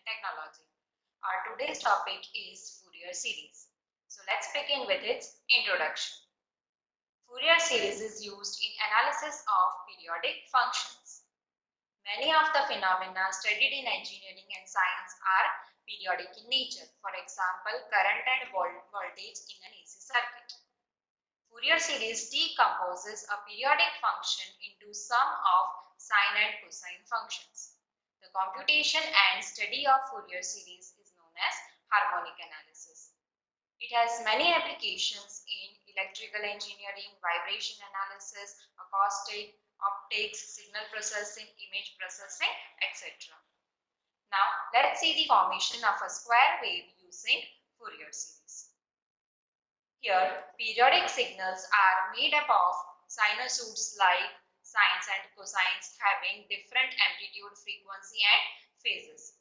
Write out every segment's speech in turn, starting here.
technology. Our today's topic is Fourier series. So let's begin with its introduction. Fourier series is used in analysis of periodic functions. Many of the phenomena studied in engineering and science are periodic in nature. For example, current and voltage in an AC circuit. Fourier series decomposes a periodic function into sum of sine and cosine functions. The computation and study of Fourier series is known as harmonic analysis. It has many applications in electrical engineering, vibration analysis, acoustic, optics, signal processing, image processing, etc. Now, let's see the formation of a square wave using Fourier series. Here, periodic signals are made up of sinusoids like sines and cosines having different amplitude, frequency and phases.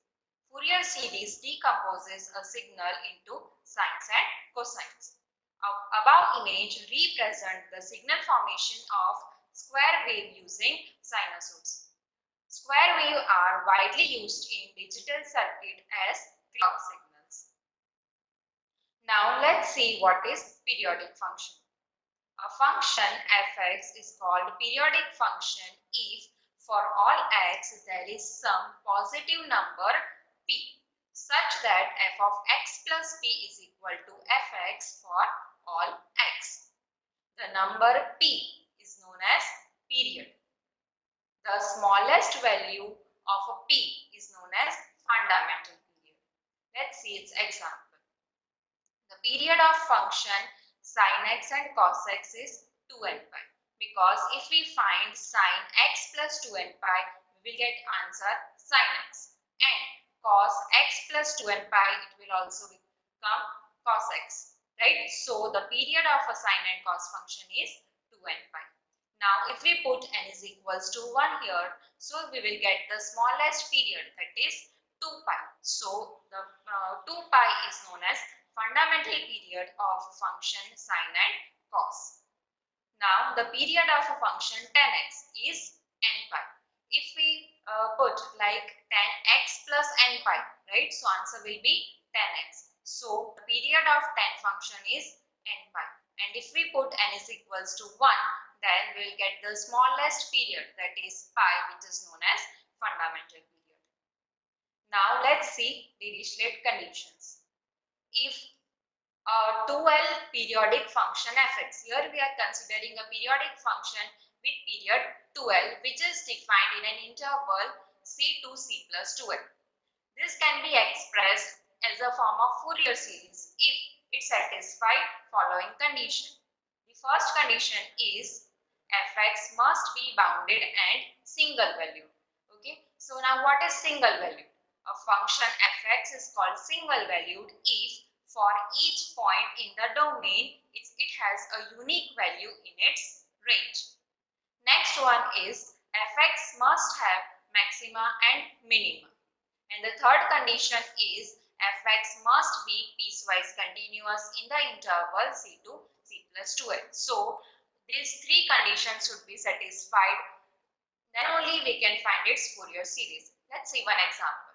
Fourier series decomposes a signal into sines and cosines. Above image represent the signal formation of square wave using sinusoids. Square wave are widely used in digital circuit as clock signals. Now let's see what is periodic function. A function fx is called periodic function if for all x there is some positive number p such that f of x plus p is equal to fx for all x. The number p is known as period. The smallest value of a p is known as fundamental period. Let's see its example. The period of function sin x and cos x is 2n pi, because if we find sin x plus 2n pi, we will get answer sin x, and cos x plus 2n pi, it will also become cos x, right? So the period of a sin and cos function is 2n pi. Now if we put n is equals to 1 here, so we will get the smallest period, that is 2 pi. So the 2 pi is known as fundamental period of function sin and cos. Now the period of a function tan x is n pi. If we put like tan x plus n pi, right? So answer will be tan x. So the period of tan function is n pi. And if we put n is equals to 1, then we will get the smallest period, that is pi, which is known as fundamental period. Now let's see Dirichlet conditions. If a 2L periodic function fx, here we are considering a periodic function with period 2L, which is defined in an interval c to c plus 2L. This can be expressed as a form of Fourier series if it satisfies following condition. The first condition is fx must be bounded and single valued. Okay, so now what is single valued? A function fx is called single valued if for each point in the domain it has a unique value in its range. Next one is fx must have maxima and minima. And the third condition is fx must be piecewise continuous in the interval c to c plus 2l. So these three conditions should be satisfied, then only we can find its Fourier series. Let's see one example.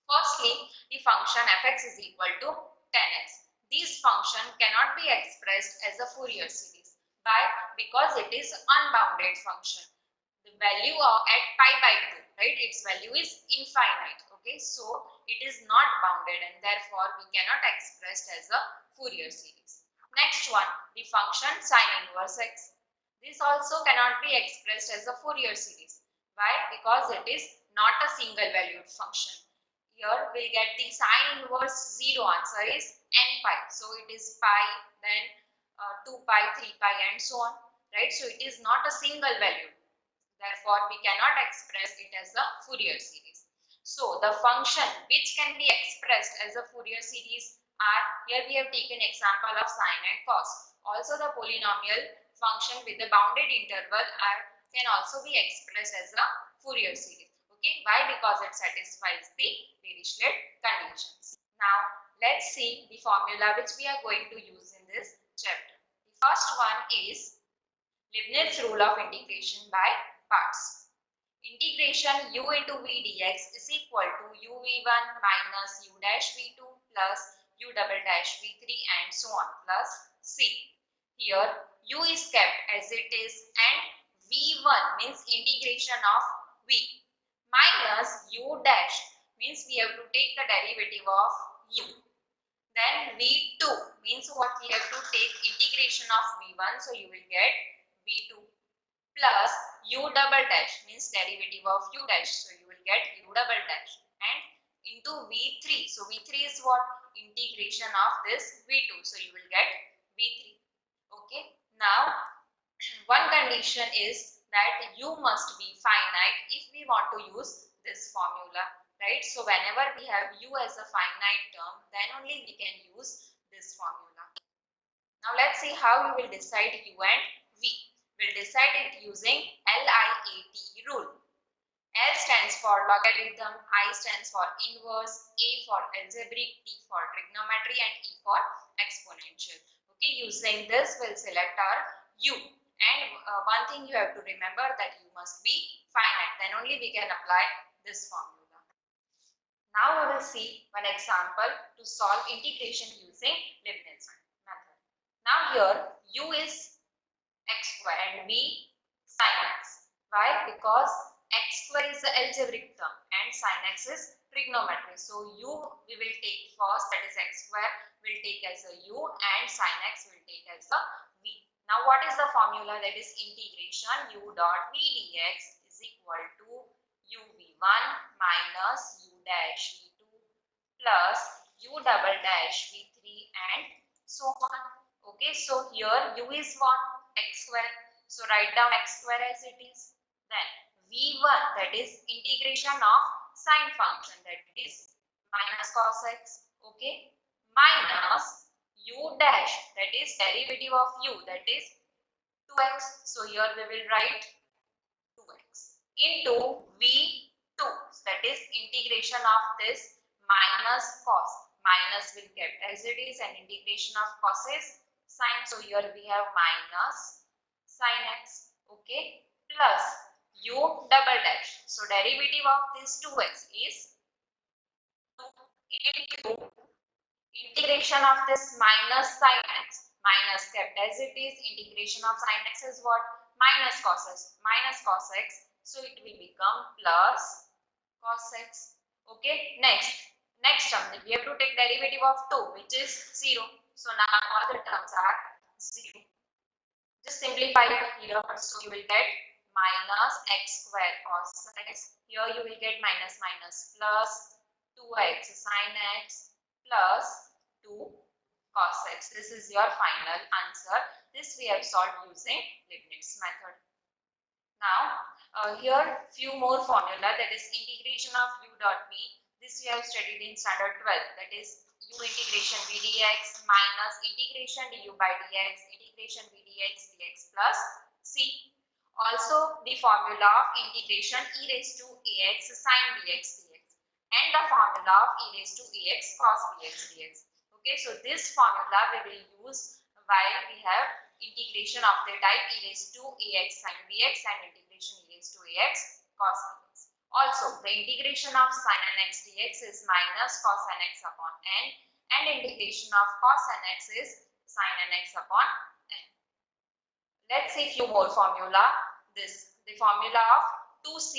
Firstly, the function fx is equal to tan x. This function cannot be expressed as a Fourier series. Why? Because it is unbounded function. The value at pi by 2, right? Its value is infinite. Okay, so it is not bounded and therefore we cannot express as a Fourier series. Next one, the function sin inverse x. This also cannot be expressed as a Fourier series. Why? Because it is not a single valued function. Here we'll get the sin inverse 0, answer is n pi. So it is pi, then 2 pi, 3 pi and so on, right? So it is not a single value. Therefore we cannot express it as a Fourier series. So the function which can be expressed as a Fourier series are, here we have taken example of sin and cos. Also the polynomial function with the bounded interval can also be expressed as a Fourier series. Okay, why? Because it satisfies the Dirichlet conditions. Now let's see the formula which we are going to use in this chapter. The first one is Leibniz rule of integration by parts. Integration u into v dx is equal to u v1 minus u dash v2 plus u double dash v3 and so on plus c. Here u is kept as it is and v1 means integration of v minus u dash means we have to take the derivative of u. Then v2 means what, we have to take integration of v1, so you will get v2 plus u double dash means derivative of u dash, so you will get u double dash and into v3, so v3 is what, integration of this v2, so you will get v3. Okay, now one condition is that u must be finite if we want to use this formula, right? So whenever we have u as a finite term, then only we can use this formula. Now let's see how you will decide u and v. We'll decide it using LIAT rule. L stands for logarithm, I stands for inverse, A for algebraic, T for trigonometry and E for exponential. Okay, using this we'll select our u. And one thing you have to remember that u must be finite, then only we can apply this formula. Now we will see one example to solve integration using Leibniz method. Now here u is x square and v sin x. Why? Because x square is the algebraic term and sin x is trigonometry. So u we will take first, that is x square will take as a u and sin x will take as a v. Now what is the formula? That is integration u dot v dx is equal to u v1 minus u dash v2 plus u double dash v3 and so on. Okay, so here u is what? X square. So write down x square as it is. Then v1, that is integration of sine function, that is minus cos x. Okay, minus u dash, that is derivative of u, that is 2x. So here we will write 2x into v2, that is integration of this minus cos. Minus will kept as it is and integration of cos is sine. So here we have minus sin x. Okay, plus u double dash. So derivative of this 2x is 2 into integration of this minus sin x. Minus kept as it is, integration of sin x is what? Minus cos x. Minus cos x. So it will become plus cos x. Okay, next term we have to take derivative of 2, which is 0. So now all the terms are 0. Just simplify it here. So you will get minus x square cos x. Here you will get minus minus plus 2x sin x plus 2 cos x. This is your final answer. This we have solved using Leibniz method. Now here few more formula, that is integration of u dot v. This we have studied in standard 12, that is u integration v dx minus integration du by dx integration v dx dx plus c. Also the formula of integration e raised to ax sin bx dx and the formula of e raised to ax cos bx dx. Okay, so this formula we will use while we have integration of the type e raised to ax sin bx and integration e raised to ax cos bx. Also, the integration of sin nx dx is minus cos nx upon n and integration of cos nx is sin nx upon n. Let's see few more formula. The formula of 2sc,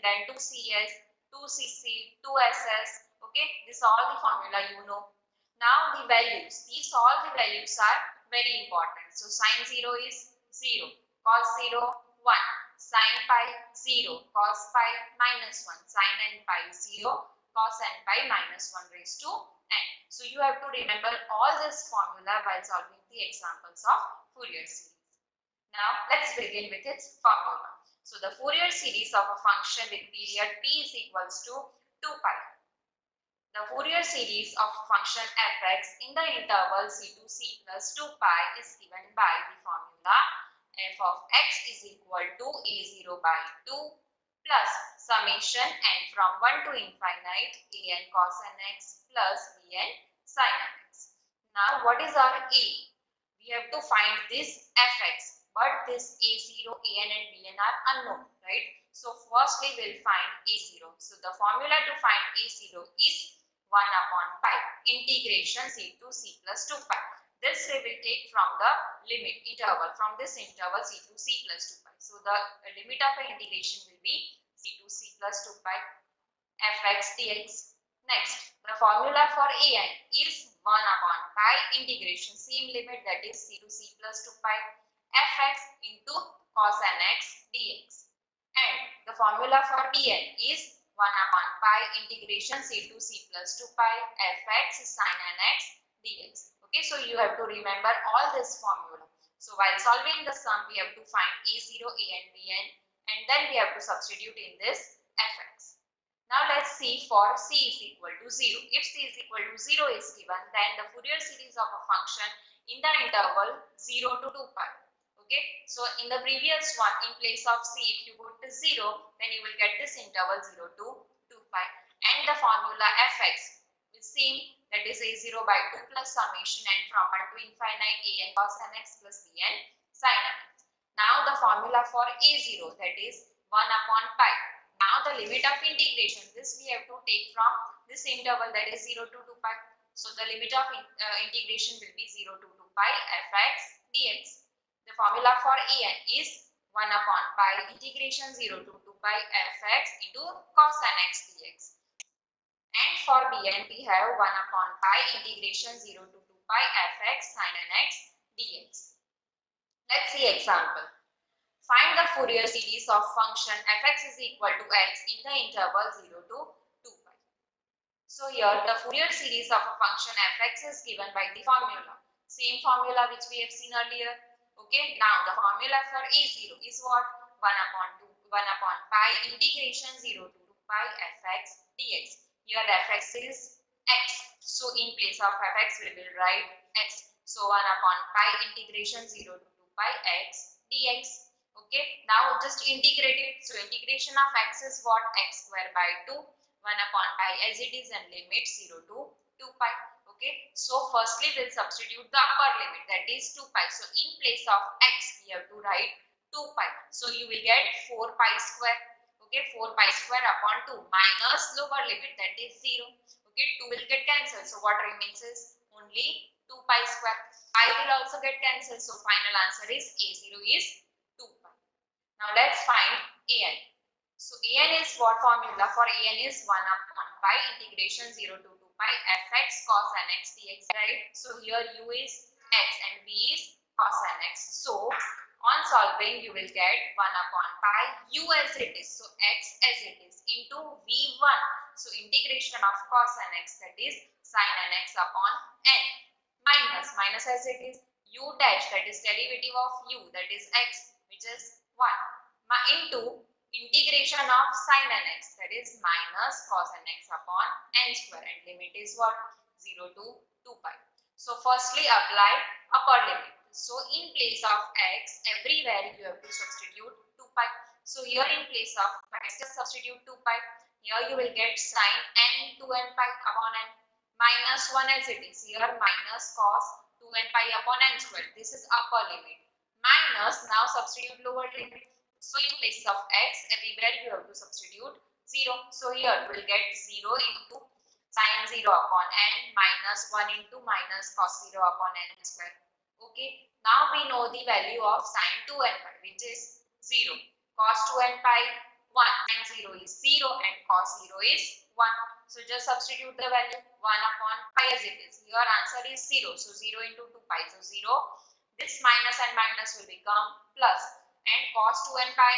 then 2cs, 2cc, 2ss. Okay, this all the formula you know. Now the values, all the values are very important. So sin 0 is 0, cos 0 1, sin pi 0, cos pi minus 1, sin n pi 0, cos n pi minus 1 raised to n. So you have to remember all this formula while solving the examples of Fourier series. Now let's begin with its formula. So the Fourier series of a function with period p is equals to 2 pi. The Fourier series of function fx in the interval c to c plus 2 pi is given by the formula f of x is equal to a0 by 2 plus summation n from 1 to infinite an cos nx plus bn sin nx. Now what is our a? We have to find this fx. but this a0, an and bn are unknown, right? So firstly we'll find a0. So the formula to find a0 is 1 upon pi integration c to c plus 2 pi. This we will take from the limit interval, from this interval c to c plus 2 pi. So the limit of the integration will be c to c plus 2 pi fx dx. Next, the formula for an is 1 upon pi integration same limit, that is c to c plus 2 pi fx into cos nx dx. And the formula for bn is 1 upon pi integration c to c plus 2 pi fx sin nx dx. Okay, so you have to remember all this formula. So while solving the sum, we have to find a0, an, bn, and then we have to substitute in this fx. Now let's see for c is equal to 0. If c is equal to 0 is given, then the Fourier series of a function in the interval 0 to 2 pi. Okay, so in the previous one, in place of c, if you put 0, then you will get this interval 0 to 2 pi. And the formula fx is same, that is a0 by 2 plus summation and from 1 to infinite an cos nx plus bn sin nx. Now the formula for a0, that is 1 upon pi. Now the limit of integration, this we have to take from this interval, that is 0 to 2 pi. So the limit of integration will be 0 to 2 pi fx dx. The formula for an is 1 upon pi integration 0 to 2 pi fx into cos nx dx. And for bn we have 1 upon pi integration 0 to 2 pi fx sin nx dx. Let's see example. Find the Fourier series of function fx is equal to x in the interval 0 to 2 pi. So here the Fourier series of a function fx is given by the formula. Same formula which we have seen earlier. Okay, now the formula for a0 is what? 1 upon pi integration 0 to 2 pi fx dx. Here fx is x. So in place of fx we will write x. So 1 upon pi integration 0 to 2 pi x dx. Okay, now just integrate it. So integration of x is what? X square by 2, 1 upon pi as it is, and limit 0 to 2 pi. Okay, so firstly we'll substitute the upper limit, that is 2 pi. So in place of x we have to write 2 pi. So you will get 4 pi square. Okay, 4 pi square upon 2 minus lower limit, that is 0. Okay, 2 will get cancelled. So what remains is only 2 pi square. Pi will also get cancelled. So final answer is a0 is 2 pi. Now let's find an. So an is what formula for an is 1 upon pi integration 0 to 2 pi fx cos nx dx, right? So here u is x and v is cos nx. So on solving you will get 1 upon pi u as it is, so x as it is, into v1. So integration of cos nx, that is sin nx upon n, minus as it is u dash, that is derivative of u, that is x, which is 1, into integration of sin nx, that is minus cos nx upon n square, and limit is what? 0 to 2 pi. So firstly apply upper limit. So in place of x, everywhere you have to substitute 2 pi. So here in place of x, just substitute 2 pi. Here you will get sin n 2n pi upon n, minus 1 as it is. Here minus cos 2n pi upon n square. This is upper limit. Minus, now substitute lower limit. So in place of x, everywhere you have to substitute 0. So here we will get 0 into sin 0 upon n minus 1 into minus cos 0 upon n square. Okay, now we know the value of sin 2n pi, which is 0. Cos 2n pi 1, sin 0 is 0 and cos 0 is 1. So just substitute the value 1 upon pi as it is. Your answer is 0. So 0 into 2 pi, so 0. This minus and minus will become plus. And cos 2n pi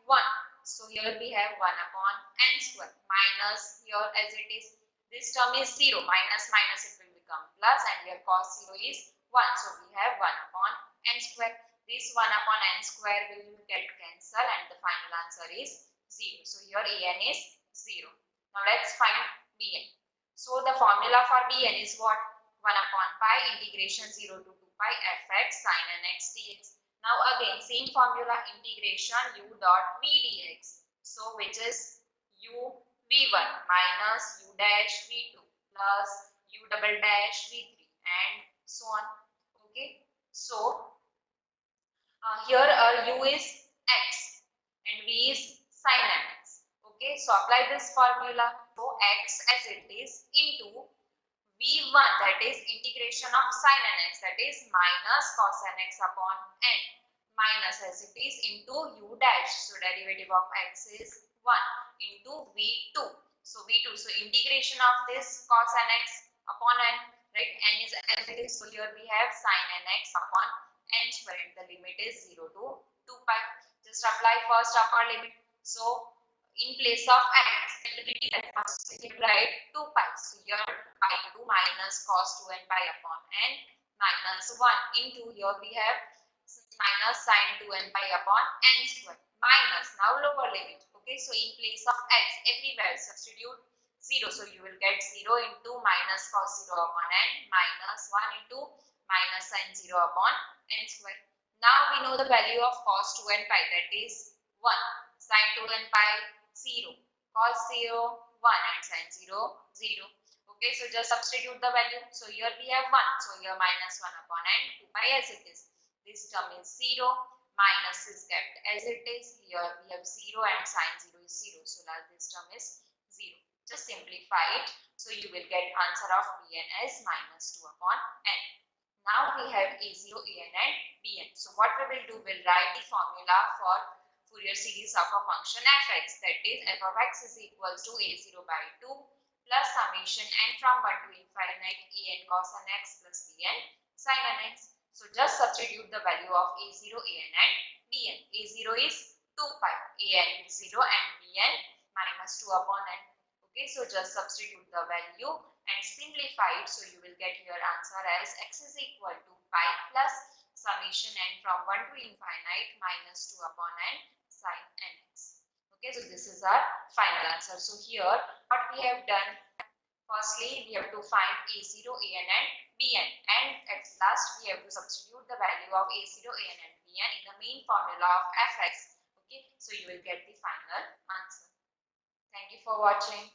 1. So here we have 1 upon n square, minus here as it is. This term is 0, minus it will become plus, and here cos 0 is 1. So we have 1 upon n square. This 1 upon n square will get cancelled and the final answer is 0. So here an is 0. Now let's find bn. So the formula for bn is what? 1 upon pi integration 0 to 2 pi fx sin nx dx. Now again same formula, integration u dot v dx. So which is u v1 minus u dash v2 plus u double dash v3 and so on. Okay. So Here u is x and v is sin nx. Okay, so apply this formula. So x as it is into v1, that is integration of sin nx, that is minus cos nx upon n, minus as it is into u dash. So derivative of x is 1 into v2. So v2, so integration of this cos nx upon n, right? N is as it is. So here we have sin nx upon n square and the limit is 0 to 2 pi. Just apply first upper limit. So in place of x, first you write 2 pi. So here pi 2 minus cos 2 and pi upon n minus 1 into, here we have minus sin 2 and pi upon n square minus, now lower limit. Okay, so in place of x, everywhere substitute 0. So you will get 0 into minus cos 0 upon n minus 1 into minus sin 0 upon n square. Now we know the value of cos 2 and pi, that is 1, sin 2 and pi 0, cos 0 1 and sin 0 0. Okay, so just substitute the value. So here we have 1, so here minus 1 upon n, 2 pi as it is. This term is 0, minus is kept as it is. Here we have 0 and sin 0 is 0, so now this term is 0. Just simplify it, so you will get answer of Bn as minus 2 upon n. Now we have a0, an and bn. So what we will do, we'll write the formula for Fourier series of a function fx, that is f of x is equals to a0 by 2 plus summation n from 1 to infinite an cos nx plus bn sin nx. So just substitute the value of a0, an and bn. a0 is 2 pi, an is 0 and bn minus 2 upon n. Okay, so just substitute the value and simplify it. So you will get your answer as x is equal to pi plus summation n from 1 to infinite minus 2 upon n sin nx. Okay, so this is our final answer. So here what we have done, firstly we have to find a0, an and bn, and at last we have to substitute the value of a0, an and bn in the main formula of fx. Okay, so you will get the final answer. Thank you for watching.